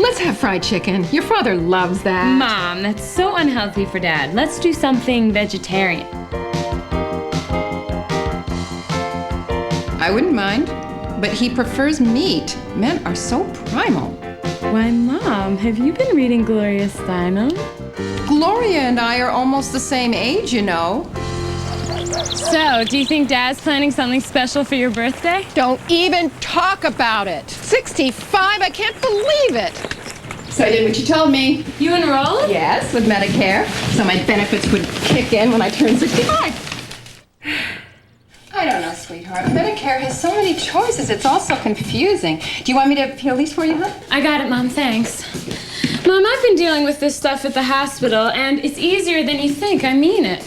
Let's have fried chicken. Your father loves that. Mom, that's so unhealthy for Dad. Let's do something vegetarian. I wouldn't mind, but he prefers meat. Men are so primal. Why, Mom, have you been reading Gloria Steinem? Gloria and I are almost the same age, you know. So, do you think Dad's planning something special for your birthday? Don't even talk about it. 65, I can't believe it. So I did what you told me. You enrolled? Yes, with Medicare, so my benefits would kick in when I turn 65. I don't know, sweetheart. Medicare has so many choices. It's all so confusing. Do you want me to peel these for you, huh? I got it, Mom. Thanks. Mom, I've been dealing with this stuff at the hospital, and it's easier than you think. I mean it.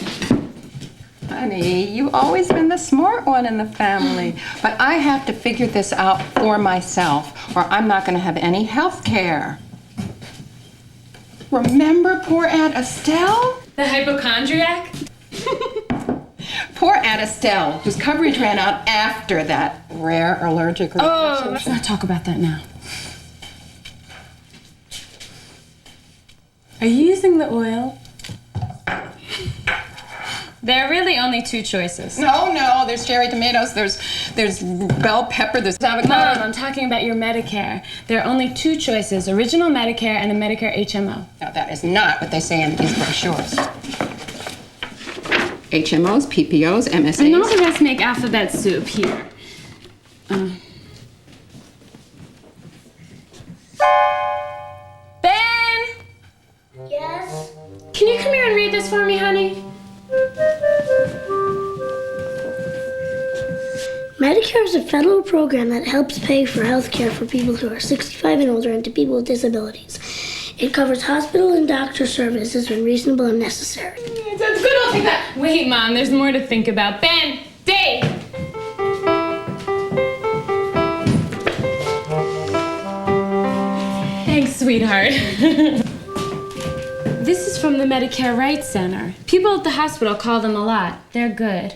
Honey, you've always been the smart one in the family. But I have to figure this out for myself, or I'm not going to have any health care. Remember poor Aunt Estelle? The hypochondriac? Poor Aunt Estelle, whose coverage ran out after that rare allergic reaction. Oh, let's not talk about that now. Are you using the oil? There are really only two choices. No, there's cherry tomatoes, there's bell pepper, there's avocado. Mom, I'm talking about your Medicare. There are only two choices, original Medicare and a Medicare HMO. No, that is not what they say in these brochures. HMOs, PPOs, MSAs. And all the rest make alphabet soup here. Ben! Yes? Can you come here and read this for me, honey? Medicare is a federal program that helps pay for health care for people who are 65 and older and to people with disabilities. It covers hospital and doctor services when reasonable and necessary. That's good, I'll take that. Wait, Mom, there's more to think about. Ben! Dave! Thanks, sweetheart. This is from the Medicare Rights Center. People at the hospital call them a lot. They're good.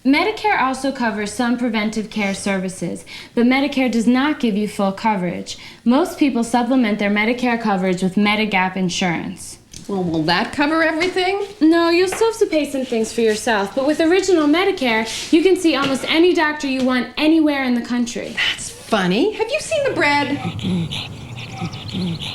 Medicare also covers some preventive care services, but Medicare does not give you full coverage. Most people supplement their Medicare coverage with Medigap insurance. Well, will that cover everything? No, you'll still have to pay some things for yourself, but with original Medicare, you can see almost any doctor you want anywhere in the country. That's funny. Have you seen the bread?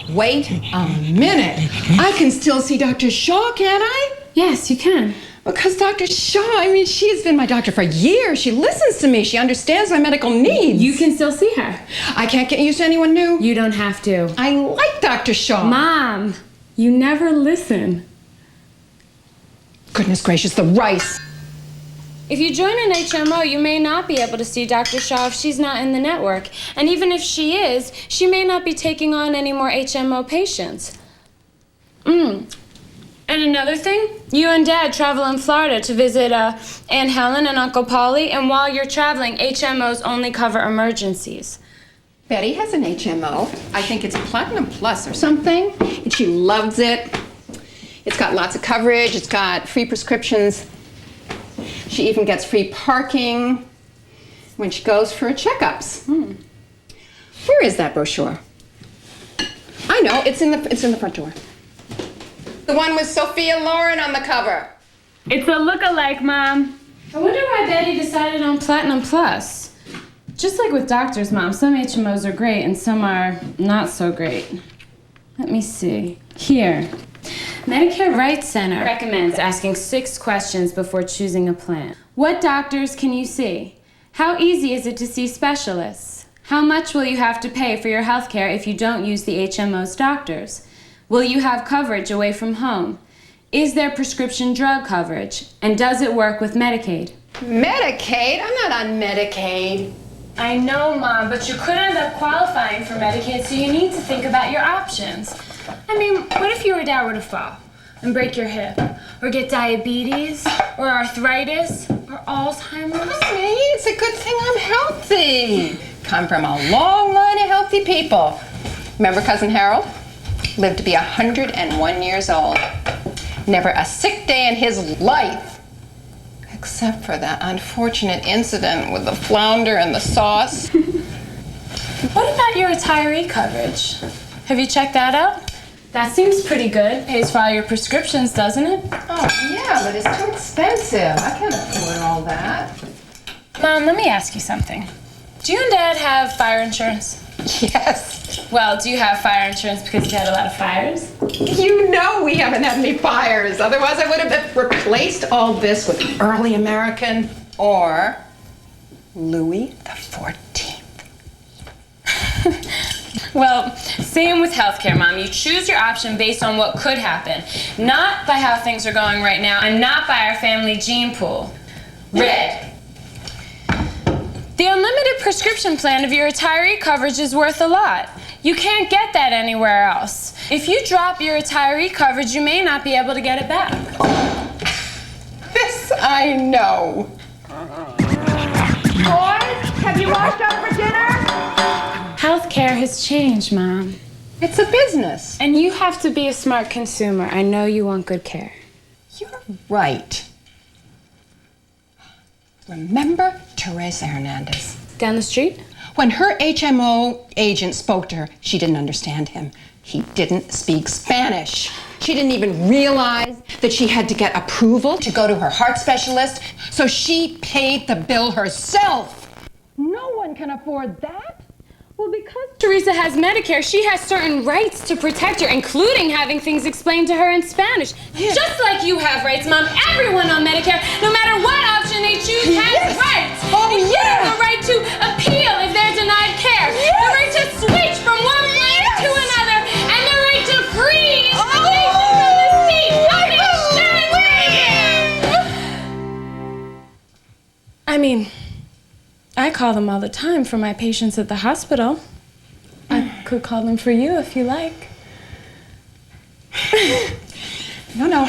Wait a minute. I can still see Dr. Shaw, can't I? Yes, you can. Because Dr. Shaw, she has been my doctor for years. She listens to me. She understands my medical needs. You can still see her. I can't get used to anyone new. You don't have to. I like Dr. Shaw. Mom, you never listen. Goodness gracious, the rice. If you join an HMO, you may not be able to see Dr. Shaw if she's not in the network. And even if she is, she may not be taking on any more HMO patients. And another thing, you and Dad travel in Florida to visit Aunt Helen and Uncle Paulie, and while you're traveling, HMOs only cover emergencies. Betty has an HMO. I think it's Platinum Plus or something, and she loves it. It's got lots of coverage. It's got free prescriptions. She even gets free parking when she goes for checkups. Where is that brochure? I know, it's in the front door. The one with Sophia Loren on the cover. It's a look-alike, Mom. I wonder why Betty decided on Platinum Plus. Just like with doctors, Mom, some HMOs are great and some are not so great. Let me see. Here. Medicare Rights Center recommends asking 6 questions before choosing a plan. What doctors can you see? How easy is it to see specialists? How much will you have to pay for your health care if you don't use the HMO's doctors? Will you have coverage away from home? Is there prescription drug coverage? And does it work with Medicaid? Medicaid? I'm not on Medicaid. I know, Mom, but you could end up qualifying for Medicaid, so you need to think about your options. I mean, what if you or Dad were to fall and break your hip, or get diabetes, or arthritis, or Alzheimer's? Honey, it's a good thing I'm healthy. Come from a long line of healthy people. Remember Cousin Harold? Lived to be 101 years old. Never a sick day in his life. Except for that unfortunate incident with the flounder and the sauce. What about your retiree coverage? Have you checked that out? That seems pretty good. Pays for all your prescriptions, doesn't it? Oh, yeah, but it's too expensive. I can't afford all that. Mom, let me ask you something. Do you and Dad have fire insurance? Yes. Well, do you have fire insurance because you had a lot of fires? You know we haven't had any fires. Otherwise, I would have replaced all this with early American or Louis the 14th. Well, same with healthcare, Mom. You choose your option based on what could happen, not by how things are going right now, and not by our family gene pool. Red. The unlimited prescription plan of your retiree coverage is worth a lot. You can't get that anywhere else. If you drop your retiree coverage, you may not be able to get it back. This I know. Boys, have you washed up for dinner? Healthcare has changed, Mom. It's a business. And you have to be a smart consumer. I know you want good care. You're right. Remember Teresa Hernandez? Down the street? When her HMO agent spoke to her, she didn't understand him. He didn't speak Spanish. She didn't even realize that she had to get approval to go to her heart specialist, so she paid the bill herself. No one can afford that. Well, because Teresa has Medicare, she has certain rights to protect her, including having things explained to her in Spanish. Yeah. Just like you have rights, Mom. Everyone on Medicare, no matter what option they choose, has rights. Including the right to appeal if they're denied care. The right to switch from one plan to another. And the right to freeze the nation from the seat of the insurance agent. I mean, I call them all the time for my patients at the hospital. I could call them for you if you like. No.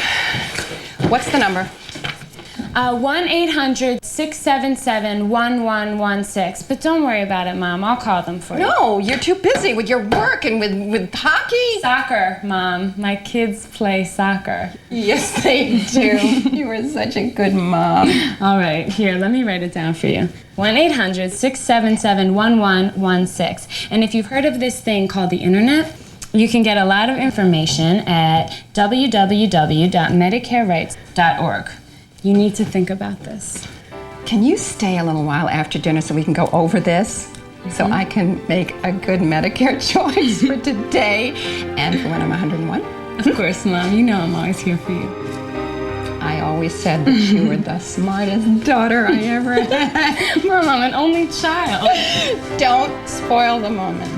What's the number? 1-800-677-1116. But don't worry about it, Mom. I'll call them for you. No, you're too busy with your work and with hockey. Soccer, Mom. My kids play soccer. Yes, they do. You were such a good mom. All right, here, let me write it down for you. 1-800-677-1116. And if you've heard of this thing called the internet, you can get a lot of information at www.medicarerights.org. You need to think about this. Can you stay a little while after dinner so we can go over this? So I can make a good Medicare choice for today and for when I'm 101? Of course, Mom. You know I'm always here for you. I always said that you were the smartest daughter I ever had. Mom, I'm an only child. Don't spoil the moment.